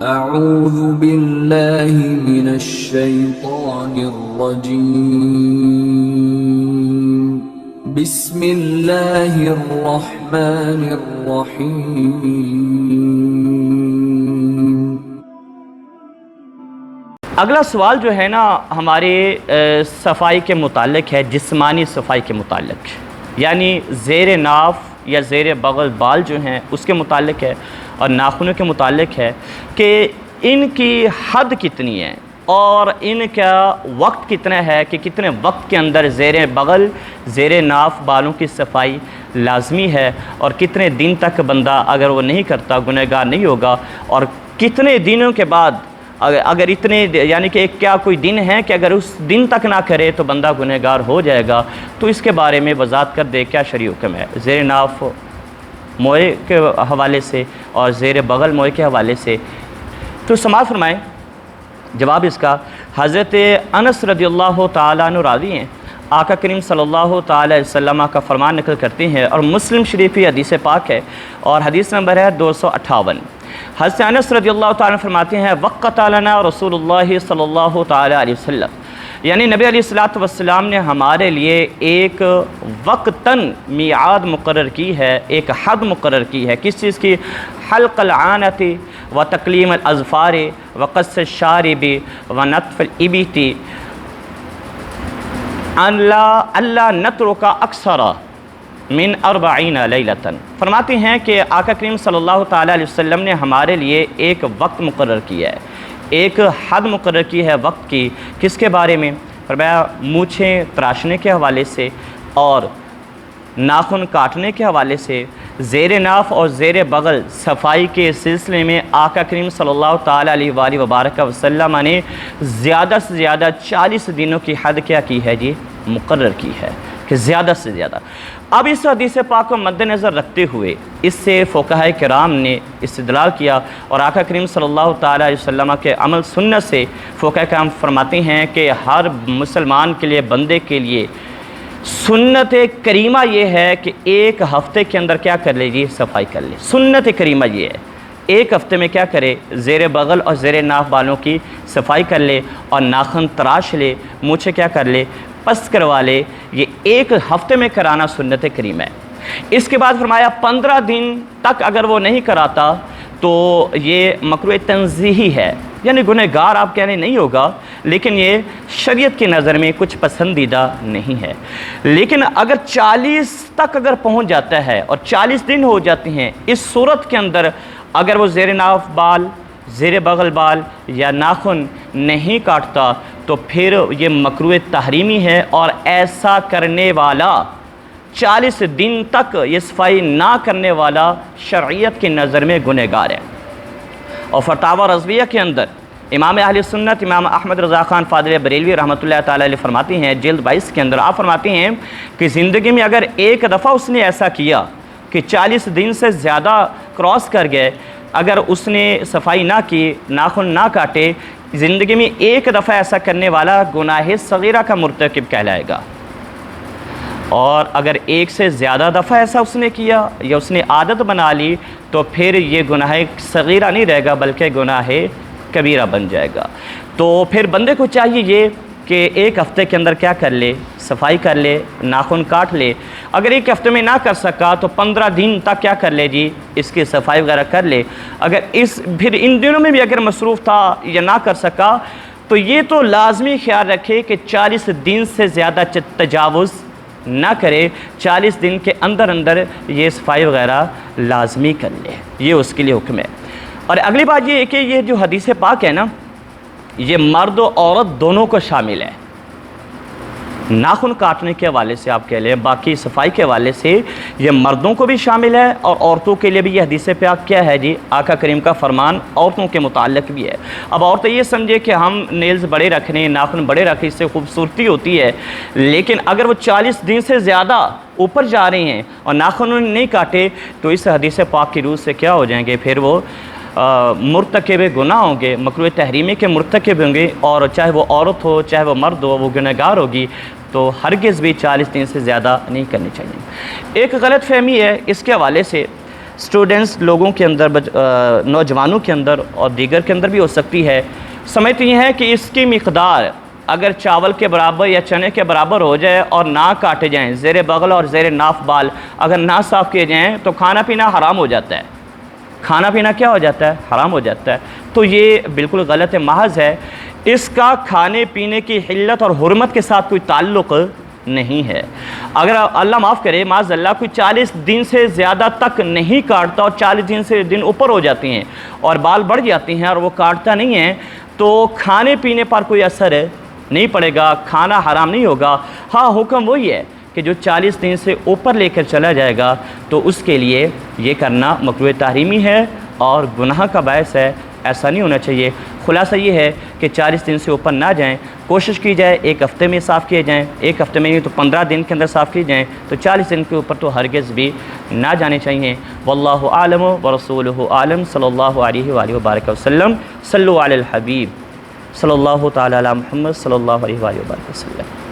اعوذ باللہ من الشیطان الرجیم بسم اللہ الرحمن الرحیم۔ اگلا سوال جو ہے نا ہمارے صفائی کے متعلق ہے، جسمانی صفائی کے متعلق، یعنی زیر ناف یا زیر بغل بال جو ہیں اس کے متعلق ہے اور ناخنوں کے متعلق ہے کہ ان کی حد کتنی ہے اور ان کا وقت کتنا ہے کہ کتنے وقت کے اندر زیر بغل زیر ناف بالوں کی صفائی لازمی ہے اور کتنے دن تک بندہ اگر وہ نہیں کرتا گنہگار نہیں ہوگا، اور کتنے دنوں کے بعد اگر اتنے یعنی کہ کیا کوئی دن ہے کہ اگر اس دن تک نہ کرے تو بندہ گنہگار ہو جائے گا، تو اس کے بارے میں وضاحت کر دے کیا شرعی حکم ہے زیر ناف موئے کے حوالے سے اور زیر بغل موئے کے حوالے سے۔ تو سماعت فرمائیں جواب اس کا۔ حضرت انس رضی اللہ تعالیٰ عنہ راوی ہیں، آقا کریم صلی اللہ تعالیٰ علیہ وسلم کا فرمان نقل کرتے ہیں اور مسلم شریف کی حدیث پاک ہے اور حدیث نمبر ہے 258۔ حضرت انس رضی اللہ تعالیٰ عنہ فرماتے ہیں وقت لنا رسول اللہ صلی اللہ تعالیٰ علیہ وسلم، یعنی نبی علیہ السلام نے ہمارے لیے ایک وقتاً میعاد مقرر کی ہے، ایک حد مقرر کی ہے، کس چیز کی؟ حلق العانت و تکلیم الاظفار و قص الشارب و نتف الابط اللہ نترک اکثر من 40 لیلۃ۔ فرماتے ہیں کہ آقا کریم صلی اللہ تعالیٰ علیہ وسلم نے ہمارے لیے ایک وقت مقرر کیا ہے، ایک حد مقرر کی ہے وقت کی، کس کے بارے میں؟ فرمایا مونچھیں تراشنے کے حوالے سے اور ناخن کاٹنے کے حوالے سے، زیر ناف اور زیر بغل صفائی کے سلسلے میں آقا کریم صلی اللہ تعالیٰ علیہ وآلہ وبارک وسلم نے زیادہ سے زیادہ 40 دنوں کی حد کیا کی ہے جی؟ مقرر کی ہے کہ زیادہ سے زیادہ۔ اب اس حدیث پاک کو مد نظر رکھتے ہوئے اس سے فقہاء کرام نے استدلال کیا اور آقا کریم صلی اللہ تعالیٰ علیہ وسلم کے عمل سنت سے فقہاء کرام فرماتے ہیں کہ ہر مسلمان کے لیے، بندے کے لیے سنت کریمہ یہ ہے کہ ایک ہفتے کے اندر کیا کر لے جی؟ صفائی کر لے۔ سنت کریمہ یہ ہے ایک ہفتے میں کیا کرے؟ زیر بغل اور زیر ناف بالوں کی صفائی کر لے اور ناخن تراش لے، مونچھیں کیا کر لے؟ پس کروا لے۔ یہ ایک ہفتے میں کرانا سنت کریمہ ہے۔ اس کے بعد فرمایا 15 دن تک اگر وہ نہیں کراتا تو یہ مکروہ تنزیہی ہے، یعنی گنہگار آپ کہنے نہیں ہوگا، لیکن یہ شریعت کی نظر میں کچھ پسندیدہ نہیں ہے۔ لیکن اگر 40 تک اگر پہنچ جاتا ہے اور 40 دن ہو جاتے ہیں، اس صورت کے اندر اگر وہ زیر ناف بال، زیر بغل بال یا ناخن نہیں کاٹتا تو پھر یہ مکروہ تحریمی ہے اور ایسا کرنے والا 40 دن تک یہ صفائی نہ کرنے والا شرعیت کی نظر میں گنہگار ہے۔ اور فتاوی رضویہ کے اندر امام اہل سنت امام احمد رضا خان فاضل بریلوی رحمۃ اللہ تعالیٰ علیہ فرماتے ہیں جلد 22 کے اندر آپ فرماتے ہیں کہ زندگی میں اگر ایک دفعہ اس نے ایسا کیا کہ 40 دن سے زیادہ کراس کر گئے، اگر اس نے صفائی نہ کی، ناخن نہ کاٹے، زندگی میں ایک دفعہ ایسا کرنے والا گناہ صغیرہ کا مرتکب کہلائے گا، اور اگر ایک سے زیادہ دفعہ ایسا اس نے کیا یا اس نے عادت بنا لی تو پھر یہ گناہ صغیرہ نہیں رہے گا بلکہ گناہ کبیرہ بن جائے گا۔ تو پھر بندے کو چاہیے یہ کہ ایک ہفتے کے اندر کیا کر لے؟ صفائی کر لے، ناخن کاٹ لے۔ اگر ایک ہفتے میں نہ کر سکا تو 15 دن تک کیا کر لے جی؟ اس کی صفائی وغیرہ کر لے۔ اگر پھر ان دنوں میں بھی اگر مصروف تھا یا نہ کر سکا تو یہ تو لازمی خیال رکھے کہ 40 دن سے زیادہ تجاوز نہ کرے، 40 دن کے اندر یہ صفائی وغیرہ لازمی کر لے، یہ اس کے لیے حکم ہے۔ اور اگلی بات یہ ہے کہ یہ جو حدیث پاک ہے نا، یہ مرد و عورت دونوں کو شامل ہے۔ ناخن کاٹنے کے حوالے سے آپ کہہ لیں، باقی صفائی کے حوالے سے یہ مردوں کو بھی شامل ہے اور عورتوں کے لیے بھی یہ حدیث پاک کیا ہے جی؟ آقا کریم کا فرمان عورتوں کے متعلق بھی ہے۔ اب عورتیں یہ سمجھے کہ ہم نیلز بڑے رکھنے، ناخن بڑے رکھنے، اس سے خوبصورتی ہوتی ہے، لیکن اگر وہ 40 دن سے زیادہ اوپر جا رہے ہیں اور ناخن نہیں کاٹے تو اس حدیث پاک کی روح سے کیا ہو جائیں گے؟ پھر وہ مرتکب گناہ ہوں گے، مکروہ تحریمی کے مرتکب ہوں گے، اور چاہے وہ عورت ہو چاہے وہ مرد ہو وہ گنہگار ہوگی۔ تو ہرگز بھی 40 دن سے زیادہ نہیں کرنی چاہیے۔ ایک غلط فہمی ہے اس کے حوالے سے، اسٹوڈنٹس لوگوں کے اندر نوجوانوں کے اندر اور دیگر کے اندر بھی ہو سکتی ہے۔ سمجھتے یہ ہے کہ اس کی مقدار اگر چاول کے برابر یا چنے کے برابر ہو جائے اور نہ کاٹے جائیں، زیر بغل اور زیر ناف بال اگر نہ صاف کیے جائیں تو کھانا پینا حرام ہو جاتا ہے۔ کھانا پینا کیا ہو جاتا ہے؟ حرام ہو جاتا ہے۔ تو یہ بالکل غلط محض ہے، اس کا کھانے پینے کی حلت اور حرمت کے ساتھ کوئی تعلق نہیں ہے۔ اگر اللہ معاف کرے معاذ اللہ کوئی 40 دن سے زیادہ تک نہیں کاٹتا اور 40 دن سے دن اوپر ہو جاتی ہیں اور بال بڑھ جاتی ہیں اور وہ کاٹتا نہیں ہے، تو کھانے پینے پر کوئی اثر نہیں پڑے گا، کھانا حرام نہیں ہوگا۔ ہاں حکم وہی ہے کہ جو 40 دن سے اوپر لے کر چلا جائے گا تو اس کے لیے یہ کرنا مکروہ تحریمی ہے اور گناہ کا باعث ہے، ایسا نہیں ہونا چاہیے۔ خلاصہ یہ ہے کہ 40 دن سے اوپر نہ جائیں، کوشش کی جائے ایک ہفتے میں صاف کیے جائیں، ایک ہفتے میں نہیں تو 15 دن کے اندر صاف کی جائیں، تو 40 دن کے اوپر تو ہرگز بھی نہ جانے چاہیے۔ واللہ عالم ورسولہ عالم، صلی اللہ علیہ وآلہ وبارک وسلم۔ صلوا علی الحبیب صلی اللہ تعالی علی محمد صلی اللہ علیہ وآلہ وبارک وسلم۔